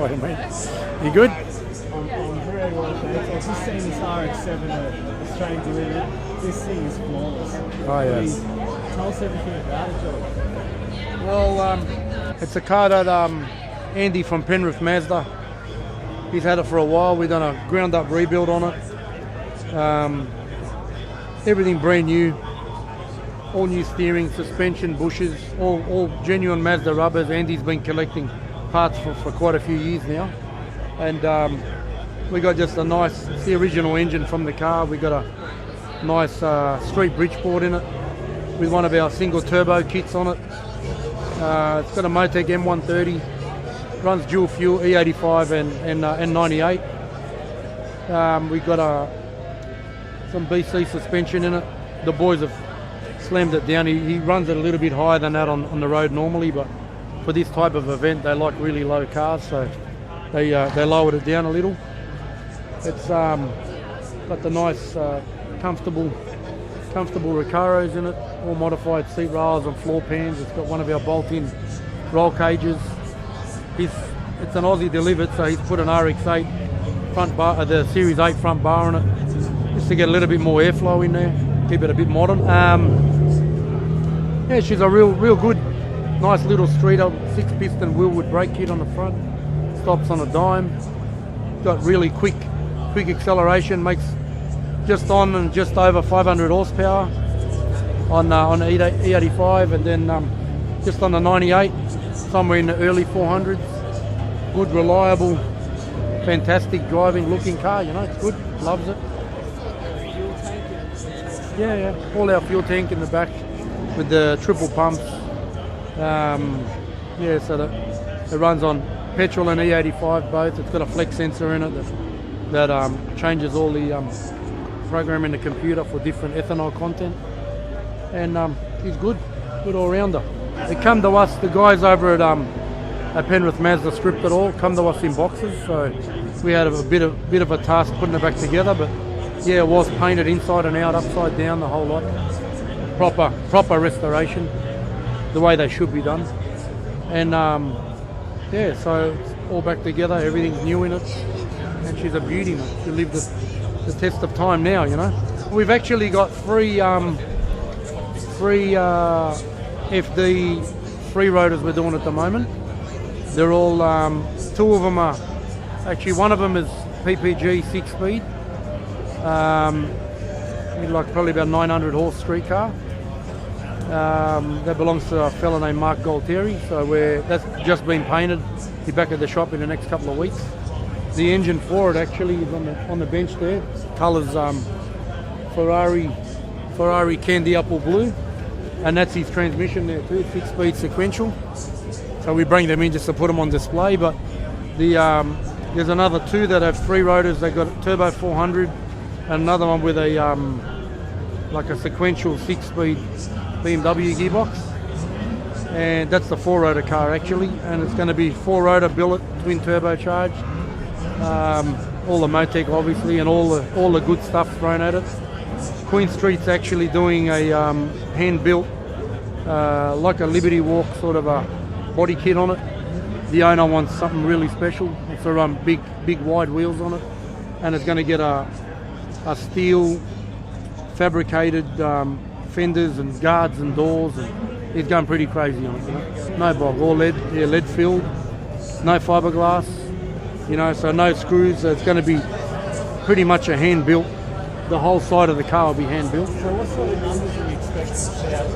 G'day, mate. You good? I'm very well, thanks. I've just seen this RX-7 Australian delivered. This thing is flawless. Oh, yes. Please tell us everything about it, Joel. Well, it's a car that Andy from Penrith Mazda, he's had it for a while. We've done a ground-up rebuild on it. Everything brand new. All new steering, suspension, bushes, all genuine Mazda rubbers. Andy's been collecting parts for quite a few years now. And we got just a nice, it's the original engine from the car. We got a nice street Bridgeport in it with one of our single turbo kits on it. It's got a Motec M130, runs dual fuel E85 and 98. We got some BC suspension in it. The boys have slammed it down. He runs it a little bit higher than that on the road normally, but for this type of event they like really low cars, so they lowered it down a little. It's got the nice comfortable Recaros in it, all modified seat rails and floor pans. It's got one of our bolt-in roll cages. It's an Aussie delivered, so he's put an RX-8 front bar, the Series 8 front bar on it, just to get a little bit more airflow in there, keep it a bit modern. Yeah, she's a real good, nice little streeter, 6-piston wheelwood brake kit on the front, stops on a dime, got really quick acceleration, makes just on and just over 500 horsepower on E85, and then just on the 98, somewhere in the early 400s. Good, reliable, fantastic driving looking car, you know, it's good, loves it. Yeah, all our fuel tank in the back with the triple pumps. Yeah, so it runs on petrol and E85 both. It's got a flex sensor in it that changes all the program in the computer for different ethanol content. And he's good all-rounder. They come to us, the guys over at Penrith Mazda stripped it all, come to us in boxes, so we had a bit of a task putting it back together, but yeah, it was painted inside and out, upside down, the whole lot. Proper restoration, the way they should be done. And yeah, so it's all back together, everything's new in it, and she's a beauty, man. She lived the test of time now, you know. We've actually got three FD free rotors we're doing at the moment. They're all, two of them are, actually one of them is PPG 6-speed, like probably about 900 horse street car. That belongs to a fella named Mark Galtieri, so that's just been painted. He's back at the shop in the next couple of weeks. The engine for it actually is on the bench there. Colours Ferrari candy apple blue, and that's his transmission there too, 6-speed sequential. So we bring them in just to put them on display. But there's another two that have free rotors. They've got a turbo 400 and another one with a like a sequential 6-speed BMW gearbox, and that's the 4-rotor car actually, and it's going to be 4-rotor billet twin turbocharged, all the Motec obviously, and all the good stuff thrown at it. Queen Street's actually doing a hand built like a Liberty Walk sort of a body kit on it. The owner wants something really special. It's to run big wide wheels on it, and it's going to get a steel fabricated fenders and guards and doors, and he's going pretty crazy on it, you know. No bog, all lead, yeah, lead filled, no fiberglass, you know, so no screws. So it's going to be pretty much a hand built. The whole side of the car will be hand built. So what sort of numbers are you expecting to see out of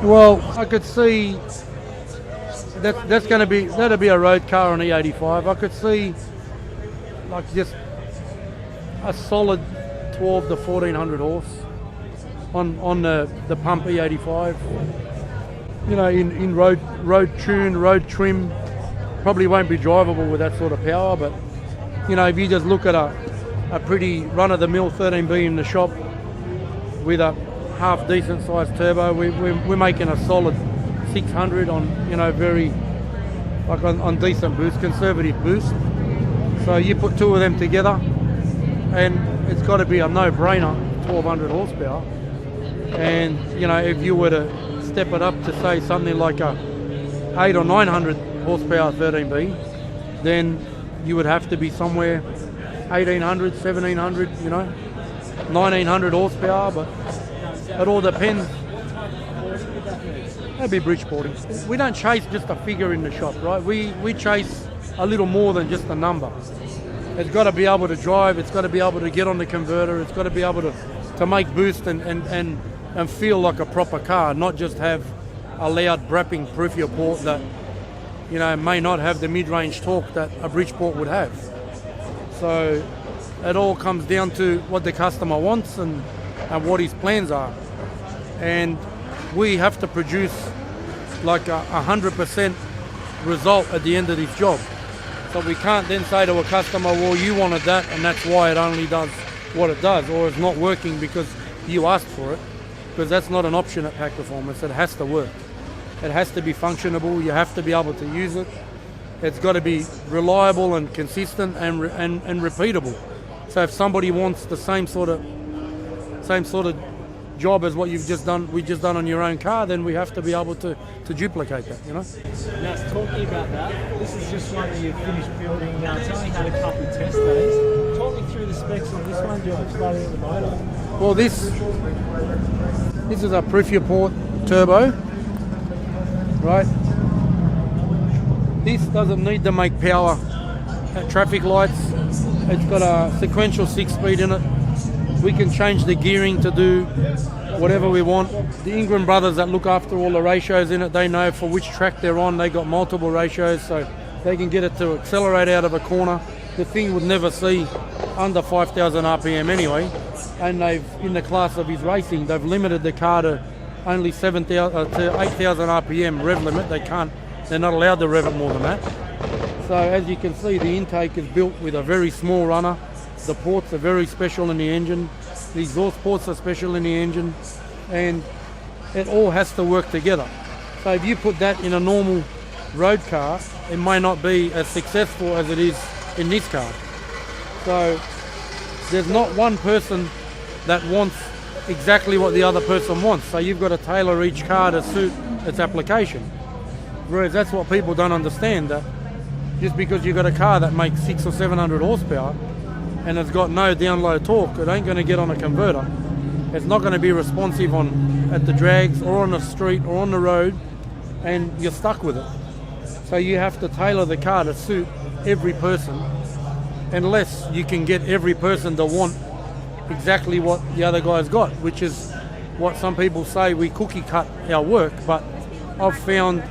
the Well, I could see that'll be a road car on E85. I could see like just a solid 12 to 1400 horse on the pump E85. You know, in road tune, road trim, probably won't be drivable with that sort of power. But you know, if you just look at a pretty run-of-the-mill 13B in the shop with a half decent sized turbo, we're making a solid 600 on, you know, very like on decent boost, conservative boost. So you put two of them together, and it's got to be a no-brainer, 1200 horsepower. And you know, if you were to step it up to say something like a 800 or 900 horsepower 13B, then you would have to be somewhere 1800, 1700, 1900 horsepower, but it all depends. That'd be Bridgeporting. We don't chase just a figure in the shop, right? We chase a little more than just a number. It's got to be able to drive, it's got to be able to get on the converter, it's got to be able to make boost and feel like a proper car, not just have a loud brapping peripheral port that may not have the mid-range torque that a Bridgeport would have. So it all comes down to what the customer wants and what his plans are. And we have to produce like 100% result at the end of this job. So we can't then say to a customer, well, you wanted that and that's why it only does what it does, or it's not working because you asked for it, because that's not an option at Pack Performance. It has to work. It has to be functionable. You have to be able to use it. It's got to be reliable and consistent and repeatable. So if somebody wants the same sort of job as what we just done on your own car, then we have to be able to duplicate that. Now, talking about that, this is just one that you've finished building. Now, it's only had a couple of test days. Talk me through the specs on this one. Do you have flooding at the motor? Well, this is a peripheral port turbo, right? This doesn't need to make power at traffic lights. It's got a sequential 6-speed in it. We can change the gearing to do whatever we want. The Ingram brothers that look after all the ratios in it, they know for which track they're on. They got multiple ratios, so they can get it to accelerate out of a corner. The thing would never see under 5,000 RPM anyway. And in the class of his racing, they've limited the car to only 8,000 RPM rev limit. They're not allowed to rev it more than that. So as you can see, the intake is built with a very small runner. The ports are very special in the engine. The exhaust ports are special in the engine, and it all has to work together. So if you put that in a normal road car, it may not be as successful as it is in this car. So there's not one person that wants exactly what the other person wants. So you've got to tailor each car to suit its application. Whereas that's what people don't understand, that just because you've got a car that makes 600 or 700 horsepower and it's got no down-low torque, it ain't going to get on a converter. It's not going to be responsive at the drags or on the street or on the road, and you're stuck with it. So you have to tailor the car to suit every person, unless you can get every person to want exactly what the other guy's got, which is what some people say, we cookie cut our work. But I've found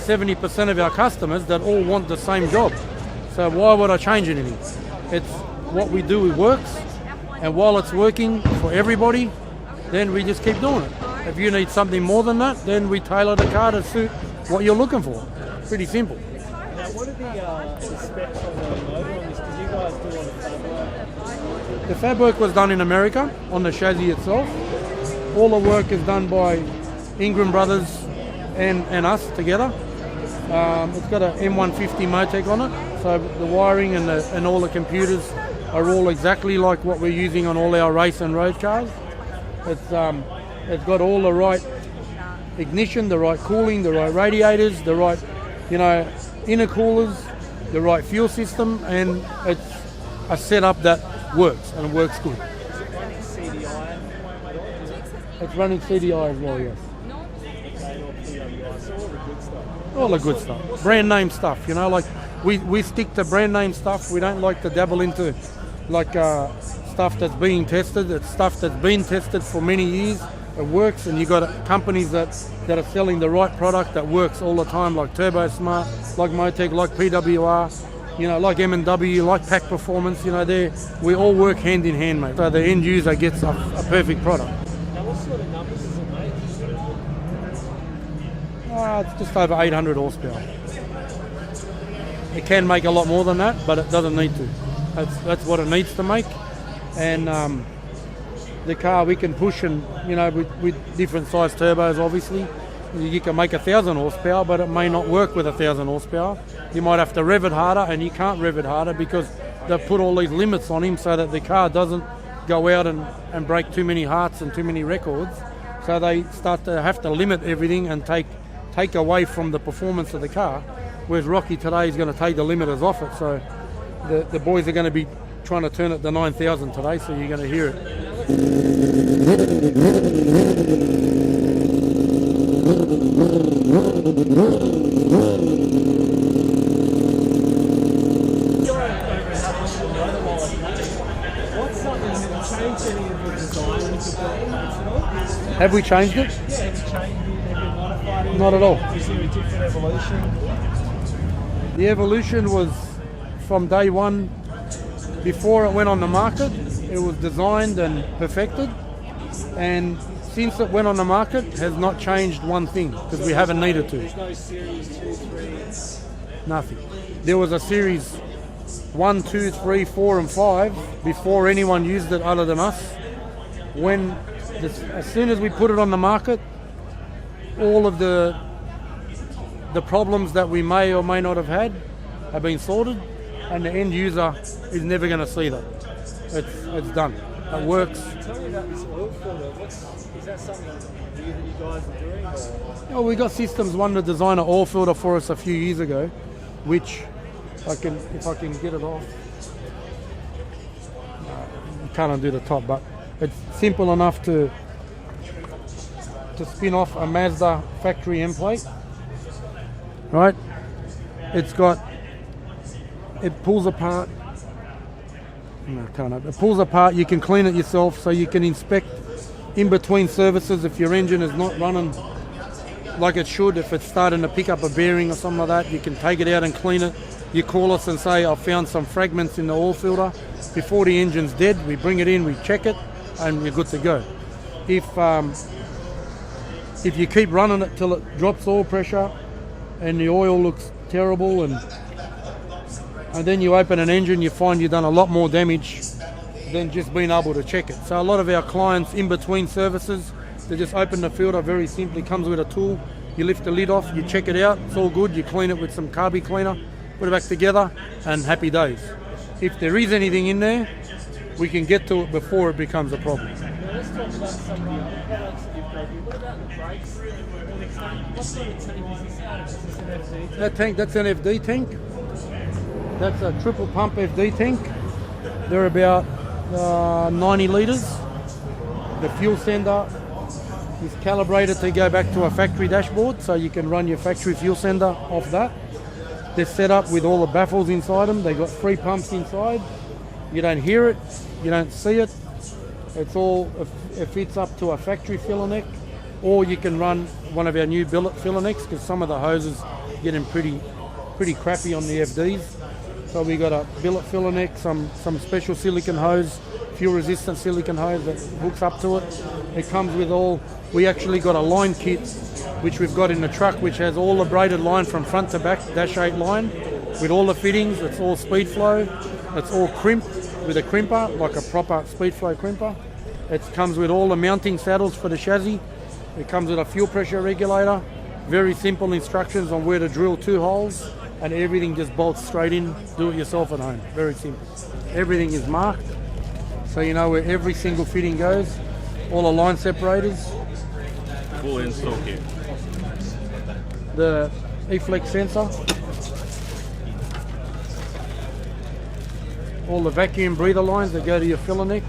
70% of our customers that all want the same job. So why would I change anything? It's what we do, it works, and while it's working for everybody, then we just keep doing it. If you need something more than that, then we tailor the car to suit what you're looking for. Pretty simple. Now, what are the specs on the motor on this? Did you guys do on the fab work? The fab work was done in America on the chassis itself. All the work is done by Ingram Brothers and us together. It's got an M150 Motec on it, so the wiring and all the computers are all exactly like what we're using on all our race and road cars. It's got all the right ignition, the right cooling, the right radiators, the right intercoolers, the right fuel system, and it's a setup that works, and it works good. Is it running CDI? It's running CDI as well, yes. So all the good stuff. All the good stuff, brand name stuff. Like we stick to brand name stuff. We don't like to dabble into stuff that's being tested. It's stuff that's been tested for many years. It works, and you got companies that are selling the right product that works all the time, like Turbo Smart, like Motec, like PWR, like M&W, like Pack Performance. We all work hand in hand, mate. So the end user gets a perfect product. Now, what sort of numbers does it make? It's just over 800 horsepower. It can make a lot more than that, but it doesn't need to. That's what it needs to make. And the car we can push, and with different size turbos, obviously. You can make 1,000 horsepower, but it may not work with 1,000 horsepower. You might have to rev it harder, and you can't rev it harder because they've put all these limits on him so that the car doesn't go out and break too many hearts and too many records. So they start to have to limit everything and take take away from the performance of the car, whereas Rocky today is going to take the limiters off it. So the boys are going to be trying to turn it to 9,000 today, so you're going to hear it. What's something that you changed any of the design with the buildings at all? Have we changed it? Yeah, have you changed it? Have you modified it? Not at all. Is there a different evolution? The evolution was from day one. Before it went on the market, it was designed and perfected, and since it went on the market, has not changed one thing because we haven't needed to. There's no series 2, 3. Nothing. There was a series 1, 2, 3, 4, and 5 before anyone used it other than us. As soon as we put it on the market, all of the problems that we may or may not have had have been sorted, and the end user is never going to see that. It's done. It works. Tell me about this oil filter. Is that something new that you guys are doing? Or? Oh, we got Systems One to design an oil filter for us a few years ago, which if I can get it off. You can't undo the top, but it's simple enough to spin off a Mazda factory end plate. Right? It pulls apart. No, can't open. It pulls apart. You can clean it yourself, so you can inspect in between services if your engine is not running like it should. If it's starting to pick up a bearing or something like that, you can take it out and clean it. You call us and say, "I've found some fragments in the oil filter." Before the engine's dead, we bring it in, we check it, and you're good to go. If you keep running it till it drops oil pressure and the oil looks terrible, and then you open an engine, you find you've done a lot more damage than just being able to check it. So a lot of our clients in between services, they just open the filter very simply, comes with a tool, you lift the lid off, you check it out, it's all good, you clean it with some carby cleaner, put it back together, and happy days. If there is anything in there, we can get to it before it becomes a problem. Now let's talk about some of the other products that you've got here. What about the brakes? What sort of tank is this out of? Is this an FD? That tank, that's an FD tank. That's a triple pump FD tank. They're about 90 litres. The fuel sender is calibrated to go back to a factory dashboard, so you can run your factory fuel sender off that. They're set up with all the baffles inside them. They've got 3 pumps inside. You don't hear it, you don't see it. It fits up to a factory filler neck, or you can run one of our new billet filler necks because some of the hoses getting pretty crappy on the FDs. So we got a billet filler neck, some special silicone hose, fuel resistant silicone hose that hooks up to it. It comes with we actually got a line kit which we've got in the truck, which has all the braided line from front to back, dash 8 line, with all the fittings. It's all speed flow, it's all crimped with a crimper, like a proper speed flow crimper. It comes with all the mounting saddles for the chassis. It comes with a fuel pressure regulator, very simple instructions on where to drill 2 holes, and everything just bolts straight in. Do it yourself at home, very simple. Everything is marked, so you know where every single fitting goes. All the line separators. Full install kit. The E-Flex sensor. All the vacuum breather lines that go to your filler neck.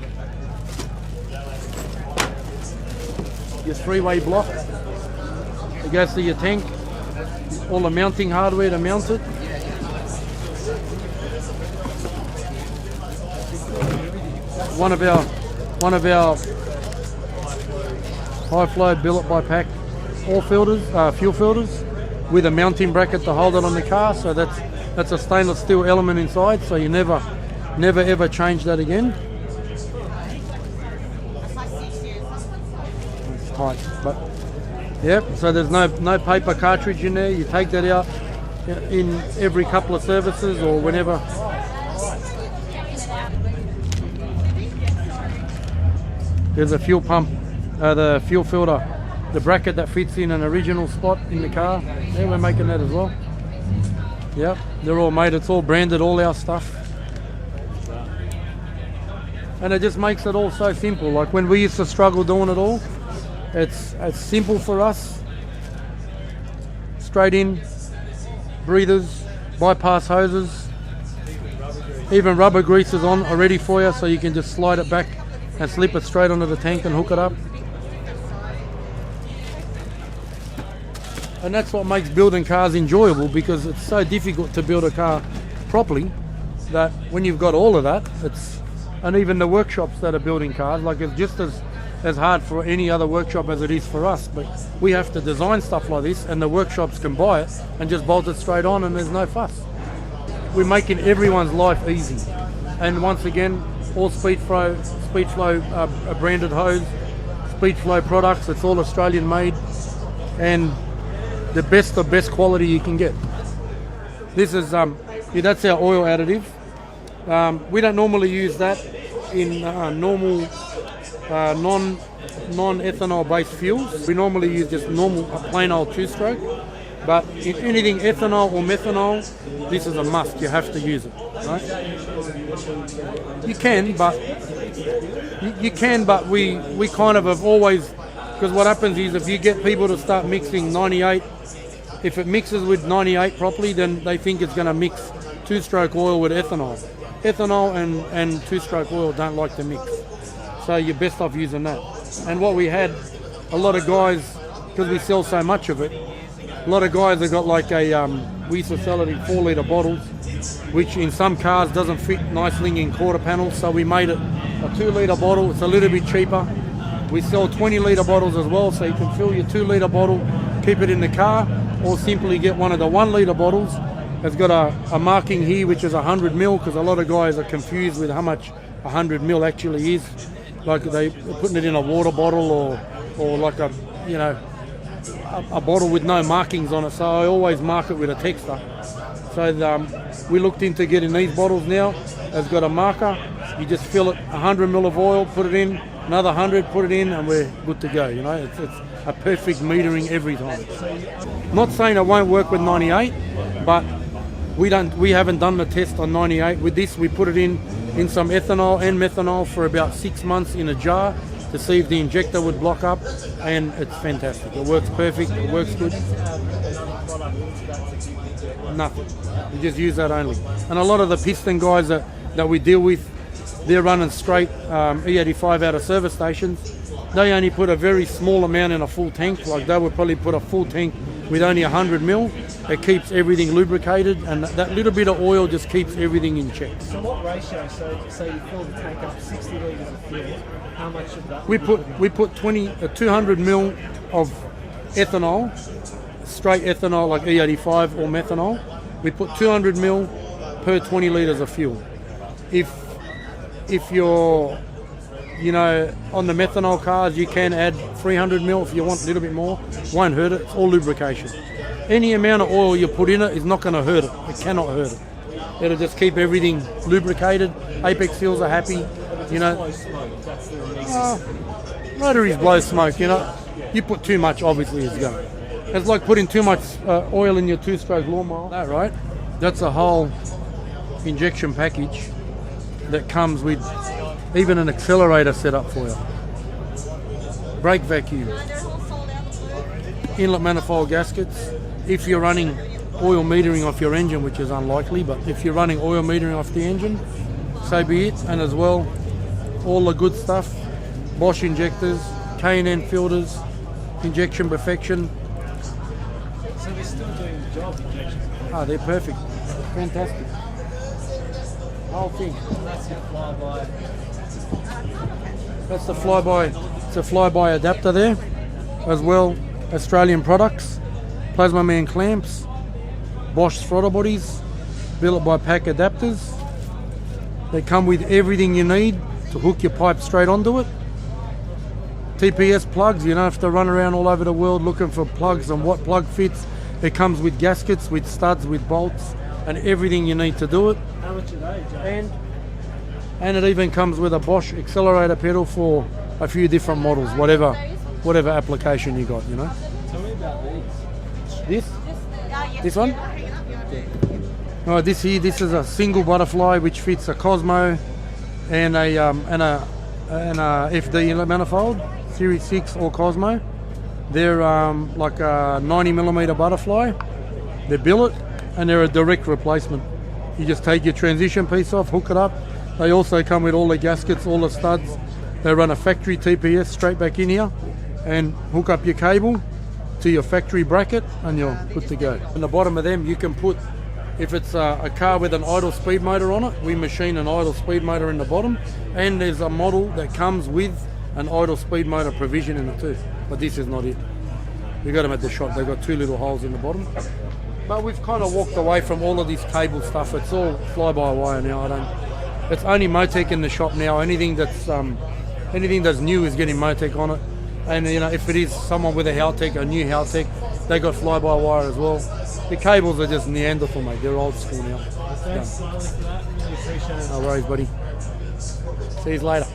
Your 3-way block. It goes to your tank. All the mounting hardware to mount it. One of our high flow billet by pack oil filters, fuel filters, with a mounting bracket to hold it on the car. So that's a stainless steel element inside, so you never ever change that again. It's tight, but yep. So there's no paper cartridge in there. You take that out in every couple of services or whenever. There's a fuel pump, the fuel filter, the bracket that fits in an original spot in the car. Yeah, we're making that as well. Yep, they're all made. It's all branded, all our stuff. And it just makes it all so simple. Like when we used to struggle doing it all, it's simple for us. straight in, breathers, bypass hoses, even rubber greases on already for you, so you can just slide it back and slip it straight onto the tank and hook it up. And that's what makes building cars enjoyable, because it's so difficult to build a car properly that when you've got all of that, and even the workshops that are building cars, like it's just as hard for any other workshop as it is for us, but we have to design stuff like this, and the workshops can buy it and just bolt it straight on, and there's no fuss. We're making everyone's life easy. And once again, all SpeedFlow branded hose, SpeedFlow products, it's all Australian made, and the best of best quality you can get. This is that's our oil additive. We don't normally use that in normal non-ethanol based fuels. We normally use just normal plain old two-stroke, but in anything ethanol or methanol, this is a must. You have to use it, right? You can, but we kind of have always, because what happens is if you get people to start mixing 98, if it mixes with 98 properly, then they think it's going to mix two-stroke oil with ethanol. Ethanol and two-stroke oil don't like to mix, so you're best off using that. And what we had, a lot of guys, because we sell so much of it, a lot of guys have got like we used to sell it in 4 litre bottles, which in some cars doesn't fit nicely in quarter panels, so we made it a 2 litre bottle. It's a little bit cheaper. We sell 20 litre bottles as well, so you can fill your 2 litre bottle, keep it in the car, or simply get one of the 1 litre bottles. It's got a marking here which is 100 ml, because a lot of guys are confused with how much 100 ml actually is. Like they're putting it in a water bottle or like a bottle with no markings on it, so I always mark it with a texter. So we looked into getting these bottles now. It's got a marker. You just fill it 100 ml of oil, put it in, another 100, put it in, and we're good to go. You know, it's a perfect metering every time. Not saying it won't work with 98, but we haven't done the test on 98. With this, we put it in some ethanol and methanol for about 6 months in a jar to see if the injector would block up, and it's fantastic. It works perfect, it works good. Nothing. We just use that only. And a lot of the piston guys that we deal with, they're running straight E85 out of service stations. They only put a very small amount in a full tank. Like they would probably put a full tank with only 100 ml. It keeps everything lubricated, and that little bit of oil just keeps everything in check. So what ratio? So you fill the tank up 60 litres of fuel. How much of that? We put 200 ml of ethanol, straight ethanol like E85 or methanol. We put 200 ml per 20 litres of fuel. If you're on the methanol cars, you can add 300 ml if you want a little bit more. Won't hurt it. It's all lubrication. Any amount of oil you put in it is not going to hurt it. It cannot hurt it. It'll just keep everything lubricated. Apex seals are happy. Rotaries blow smoke. You put too much, obviously it's going. It's like putting too much oil in your two-stroke lawnmower. That right? That's a whole injection package that comes with even an accelerator set up for you. Brake vacuum, inlet manifold gaskets. If you're running oil metering off your engine, which is unlikely, but if you're running oil metering off the engine, so be it. And as well, all the good stuff, Bosch injectors, K&N filters, injection perfection. So they're still doing the job, injections? They're perfect. Fantastic. Whole thing. That's your flyby. That's the flyby. It's a flyby adapter there. As well, Australian products, Plasma Man clamps, Bosch throttle bodies, built by pack adapters. They come with everything you need to hook your pipe straight onto it. TPS plugs, you don't have to run around all over the world looking for plugs and what plug fits. It comes with gaskets, with studs, with bolts, and everything you need to do it. How much are they, Joe? And it even comes with a Bosch accelerator pedal for a few different models, whatever application you got, Tell me about these. This one? Oh, this is a single butterfly which fits a Cosmo and a FD inlet manifold, Series 6 or Cosmo. They're like a 90mm butterfly. They're billet and they're a direct replacement. You just take your transition piece off, hook it up. They also come with all the gaskets, all the studs. They run a factory TPS straight back in here and hook up your cable to your factory bracket and you're good to go. In the bottom of them you can put, if it's a car with an idle speed motor on it, we machine an idle speed motor in the bottom, and there's a model that comes with an idle speed motor provision in it too, but this is not it. We got them at the shop, they've got 2 little holes in the bottom. But we've kind of walked away from all of this cable stuff. It's all fly-by-wire now. It's only Motec in the shop now. Anything that's new is getting Motec on it. And you know, if it is someone with a Haltech, a new Haltech, they got fly-by-wire as well. The cables are just Neanderthal, mate. They're old school now. Thanks, Smiley, for that. Really appreciate it. No worries, buddy. See you later.